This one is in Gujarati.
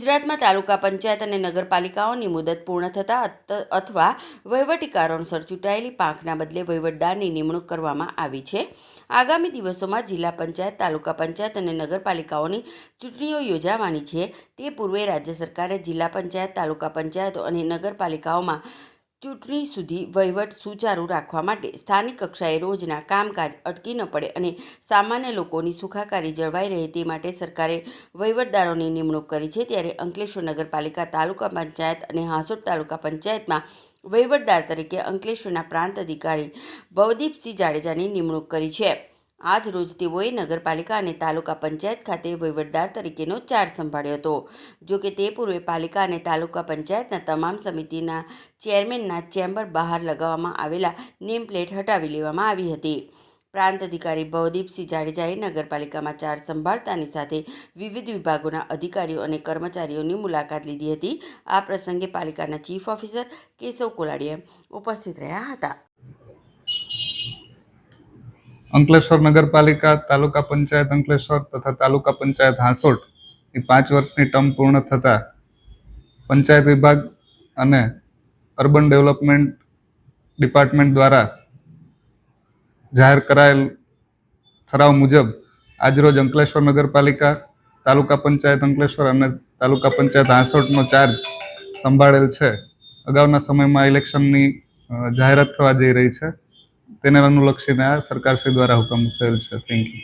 ગુજરાતમાં તાલુકા પંચાયત અને નગરપાલિકાઓની મુદત પૂર્ણ થતાં અથવા વહીવટી કારણોસર ચૂંટાયેલી પાંખના બદલે વહીવટદારની નિમણૂક કરવામાં આવી છે. આગામી દિવસોમાં જિલ્લા પંચાયત, તાલુકા પંચાયત અને નગરપાલિકાઓની ચૂંટણીઓ યોજાવાની છે. તે પૂર્વે રાજ્ય સરકારે જિલ્લા પંચાયત, તાલુકા પંચાયતો અને નગરપાલિકાઓમાં ચૂંટણી સુધી વહીવટ સુચારુ રાખવા માટે સ્થાનિક કક્ષાએ રોજના કામકાજ અટકી ન પડે અને સામાન્ય લોકોની સુખાકારી જળવાઈ રહે તે માટે સરકારે વહીવટદારોની નિમણૂક કરી છે. ત્યારે અંકલેશ્વર નગરપાલિકા, તાલુકા પંચાયત અને હાંસોટ તાલુકા પંચાયતમાં વહીવટદાર તરીકે અંકલેશ્વરના પ્રાંત અધિકારી ભવદીપસિંહ જાડેજાની નિમણૂક કરી છે. આજ રોજ તેઓએ નગરપાલિકા અને તાલુકા પંચાયત ખાતે વહીવટદાર તરીકેનો ચાર્જ સંભાળ્યો હતો. જોકે તે પૂર્વે પાલિકા અને તાલુકા પંચાયતના તમામ સમિતિના ચેરમેનના ચેમ્બર બહાર લગાવવામાં આવેલા નેમ પ્લેટ હટાવી લેવામાં આવી હતી. પ્રાંત અધિકારી ભવદીપસિંહ જાડેજાએ નગરપાલિકામાં ચાર્જ સંભાળતાની સાથે વિવિધ વિભાગોના અધિકારીઓ અને કર્મચારીઓની મુલાકાત લીધી હતી. આ પ્રસંગે પાલિકાના ચીફ ઓફિસર કેશવ કોલાડિયા ઉપસ્થિત રહ્યા હતા. અંકલેશ્વર નગરપાલિકા, તાલુકા પંચાયત અંકલેશ્વર તથા તાલુકા પંચાયત હાંસોટ ની 5 વર્ષની ટર્મ પૂર્ણ થતાં પંચાયત વિભાગ અને અર્બન ડેવલપમેન્ટ ડિપાર્ટમેન્ટ દ્વારા જાહેર કરાયેલ ઠરાવ મુજબ આજરોજ અંકલેશ્વર નગરપાલિકા, તાલુકા પંચાયત અંકલેશ્વર અને તાલુકા પંચાયત હાંસોટનો ચાર્જ સંભાળેલ છે. અગાઉના સમયમાં ઇલેક્શનની જાહેરાત થવા જઈ રહી છે, તેને અનુલક્ષીને આ સરકારશ્રી દ્વારા હુકમ થયેલ છે. Thank you.